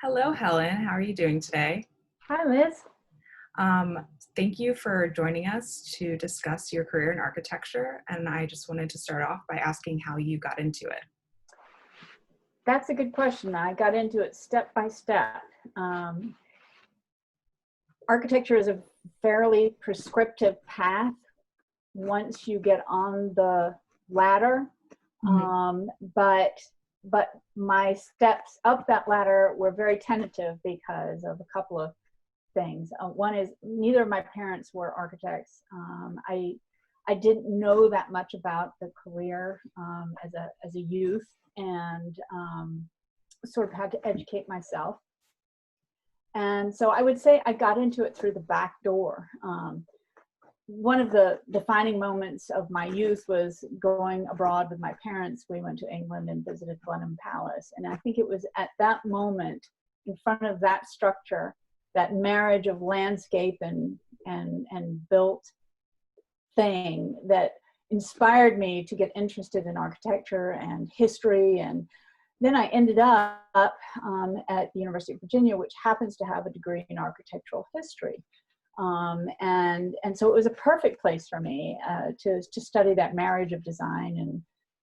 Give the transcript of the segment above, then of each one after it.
Hello, Helen. How are you doing today? Hi, Liz. Um, Thank you for joining us to discuss your career in architecture. And I just wanted to start off by asking how you got into it. That's a good question. I got into it step by step. Um, Architecture is a fairly prescriptive path once you get on the ladder, Mhm. um, but but my steps up that ladder were very tentative because of a couple of things. One is neither of my parents were architects. I didn't know that much about the career as a youth, and sort of had to educate myself. And so I would say I got into it through the back door. One of the defining moments of my youth was going abroad with my parents. We went to England and visited Blenheim Palace. And I think it was at that moment, in front of that structure, that marriage of landscape and built thing, that inspired me to get interested in architecture and history. And then I ended up at the University of Virginia, which happens to have a degree in architectural history. And so it was a perfect place for me to study that marriage of design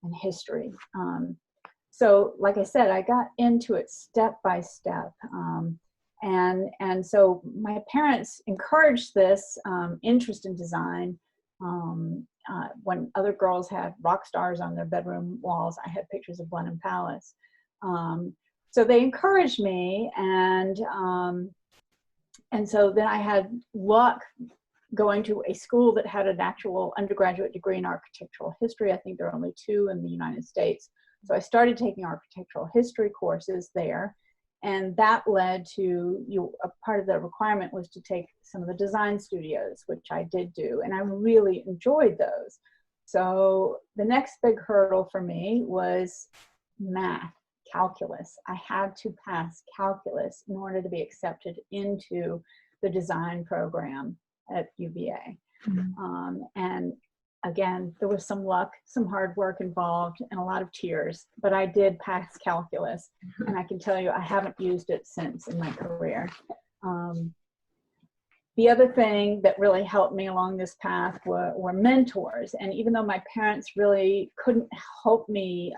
and history. So like I said, I got into it step by step. And so my parents encouraged this interest in design. When other girls had rock stars on their bedroom walls, I had pictures of Blenheim Palace. So they encouraged me, and so then I had luck going to a school that had an actual undergraduate degree in architectural history. I think there are only two in the United States. So I started taking architectural history courses there. And that led to, a part of the requirement was to take some of the design studios, which I did do. And I really enjoyed those. So the next big hurdle for me was math, calculus. I had to pass calculus in order to be accepted into the design program at UVA. And again, there was some luck, some hard work involved, and a lot of tears, but I did pass calculus, and I can tell you I haven't used it since in my career. The other thing that really helped me along this path were mentors. And even though my parents really couldn't help me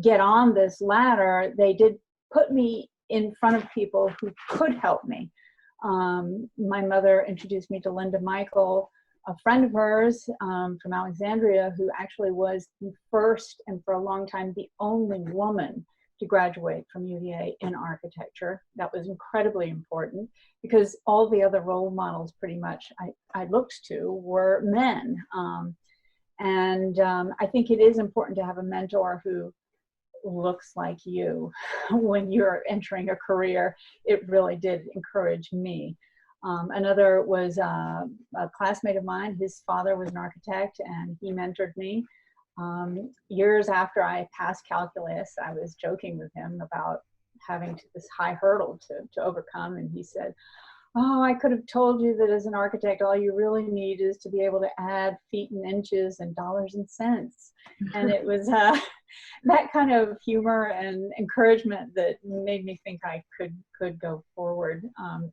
get on this ladder, they did put me in front of people who could help me. My mother introduced me to Linda Michael, a friend of hers from Alexandria, who actually was the first and for a long time the only woman to graduate from UVA in architecture. That was incredibly important because all the other role models pretty much I looked to were men. I think it is important to have a mentor who looks like you when you're entering a career. It really did encourage me. Another was a classmate of mine. His father was an architect, and he mentored me. Years after I passed calculus, I was joking with him about having this high hurdle to overcome, and he said, "Oh, I could have told you that as an architect, all you really need is to be able to add feet and inches and dollars and cents." And it was that kind of humor and encouragement that made me think I could go forward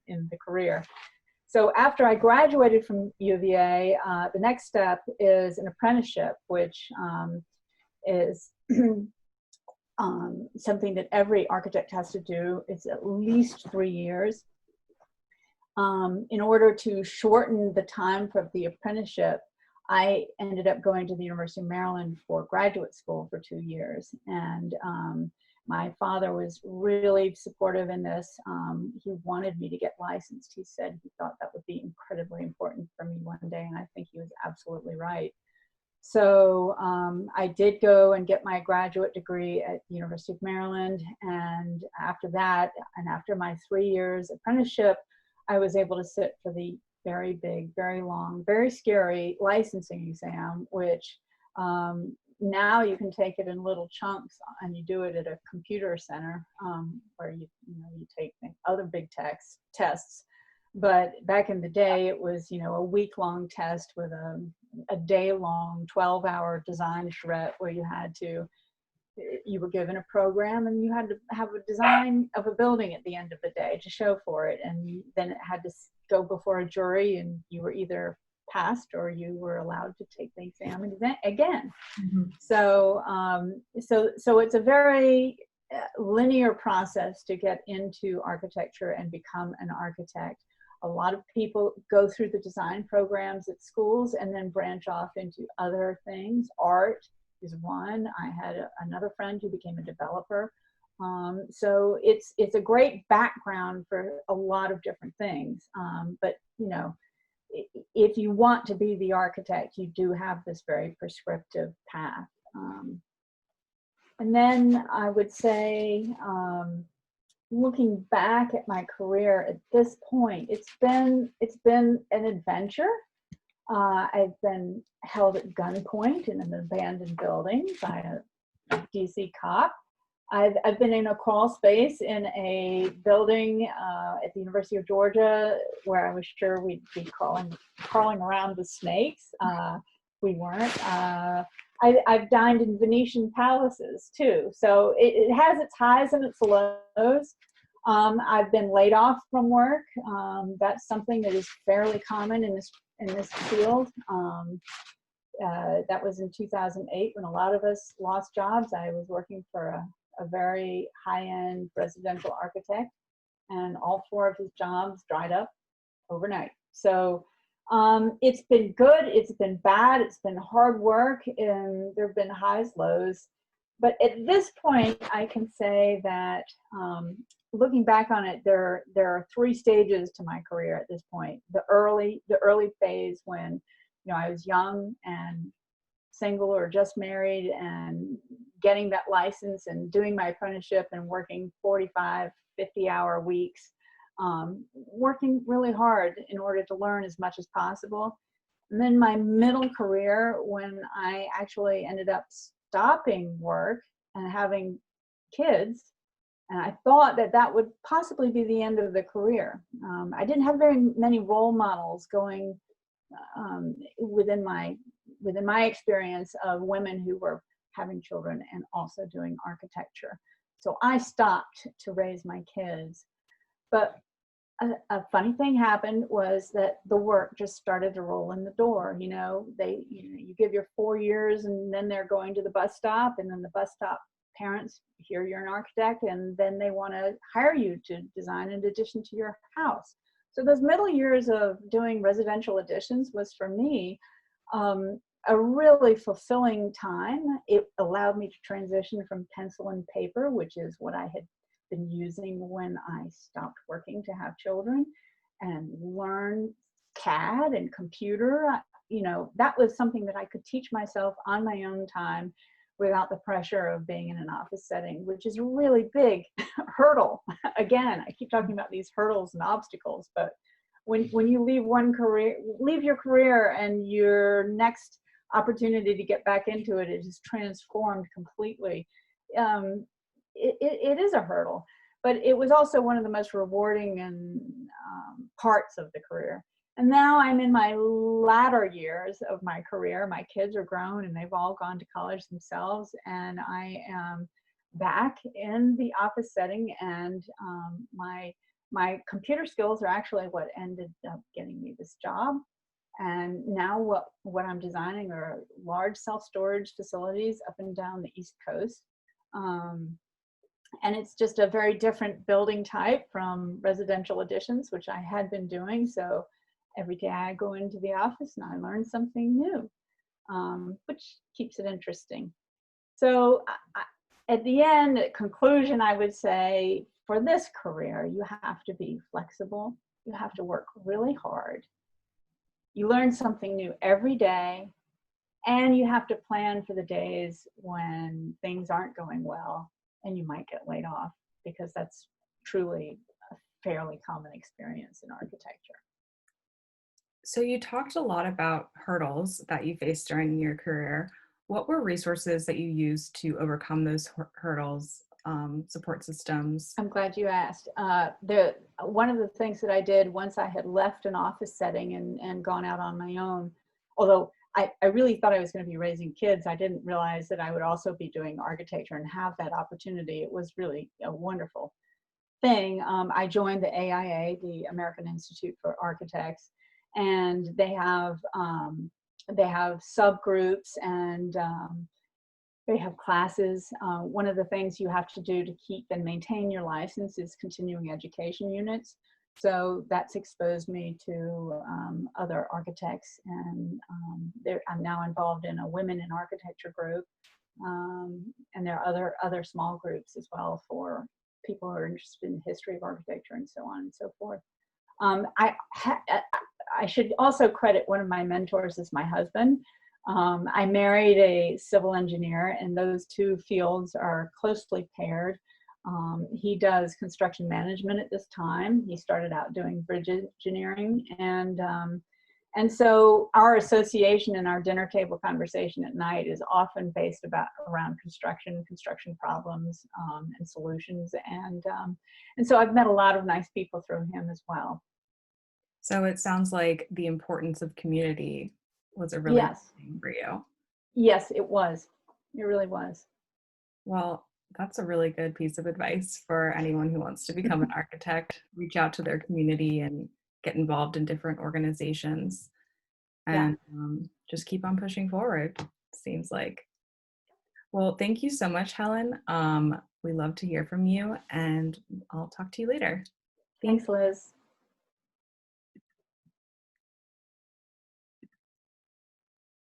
in the career. So after I graduated from UVA, the next step is an apprenticeship, which is something that every architect has to do. It's at least 3 years. In order to shorten the time for the apprenticeship, I ended up going to the University of Maryland for graduate school for 2 years. And my father was really supportive in this. He wanted me to get licensed. He said he thought that would be incredibly important for me one day, and I think he was absolutely right. So I did go and get my graduate degree at the University of Maryland. And after that, and after my 3 years apprenticeship, I was able to sit for the very big, very long, very scary licensing exam, which now you can take it in little chunks, and you do it at a computer center where you take other big tests. But back in the day, it was a week-long test with a day-long 12-hour design charrette where you had to you were given a program and you had to have a design of a building at the end of the day to show for it. And then it had to go before a jury, and you were either passed or you were allowed to take the exam again. Mm-hmm. So it's a very linear process to get into architecture and become an architect. A lot of people go through the design programs at schools and then branch off into other things. Art is one. I had another friend who became a developer. So it's a great background for a lot of different things. But you know, if you want to be the architect, you do have this very prescriptive path. And then I would say, looking back at my career at this point, it's been an adventure. I've been held at gunpoint in an abandoned building by a DC cop. I've been in a crawl space in a building at the University of Georgia where I was sure we'd be crawling around with snakes. We weren't. I've dined in Venetian palaces too. So it has its highs and its lows. I've been laid off from work. That's something that is fairly common in this field. That was in 2008 when a lot of us lost jobs. I was working for a very high-end residential architect, and all 4 of his jobs dried up overnight. So it's been good, it's been bad, it's been hard work, and there have been highs, lows. But at this point, I can say that looking back on it, there are 3 stages to my career at this point. The early phase when, you know, I was young and single or just married and getting that license and doing my apprenticeship and working 45, 50-hour weeks, working really hard in order to learn as much as possible. And then my middle career, when I actually ended up stopping work and having kids, and I thought that would possibly be the end of the career. I didn't have very many role models going within my experience of women who were having children and also doing architecture. So I stopped to raise my kids. But a funny thing happened was that the work just started to roll in the door. You know, you give your 4 years and then they're going to the bus stop, and then the bus stop parents hear you're an architect and then they want to hire you to design an addition to your house. So those middle years of doing residential additions was for me a really fulfilling time. It allowed me to transition from pencil and paper, which is what I had been using when I stopped working to have children, and learn CAD and computer. You know, that was something that I could teach myself on my own time without the pressure of being in an office setting, which is a really big hurdle. Again, I keep talking about these hurdles and obstacles, but when you leave your career and your next opportunity to get back into it is transformed completely, it is a hurdle. But it was also one of the most rewarding and parts of the career. And now I'm in my latter years of my career. My kids are grown and they've all gone to college themselves, and I am back in the office setting, and my computer skills are actually what ended up getting me this job. And now what I'm designing are large self-storage facilities up and down the East Coast. And it's just a very different building type from residential additions, which I had been doing. So every day I go into the office and I learn something new, which keeps it interesting. So at the end, conclusion, I would say for this career, you have to be flexible. You have to work really hard. You learn something new every day, and you have to plan for the days when things aren't going well and you might get laid off, because that's truly a fairly common experience in architecture. So you talked a lot about hurdles that you faced during your career. What were resources that you used to overcome those hurdles, support systems? I'm glad you asked. One of the things that I did once I had left an office setting and gone out on my own, although I really thought I was going to be raising kids. I didn't realize that I would also be doing architecture and have that opportunity. It was really a wonderful thing. I joined the AIA, the American Institute for Architects, and they have subgroups, and they have classes. One of the things you have to do to keep and maintain your license is continuing education units. So that's exposed me to other architects, and I'm now involved in a women in architecture group, and there are other small groups as well for people who are interested in the history of architecture and so on and so forth. Um, I, I should also credit one of my mentors as my husband. I married a civil engineer, and those two fields are closely paired. He does construction management at this time. He started out doing bridge engineering, and so our association and our dinner table conversation at night is often based around construction problems, and solutions, and so I've met a lot of nice people through him as well. So it sounds like the importance of community was a really big Yes, thing for you. yes, it was. It really was. Well, that's a really good piece of advice for anyone who wants to become an architect. Reach out to their community and get involved in different organizations Yeah. and just keep on pushing forward, seems like. Well, thank you so much, Helen. We love to hear from you, and I'll talk to you later. Thank Thanks, Liz.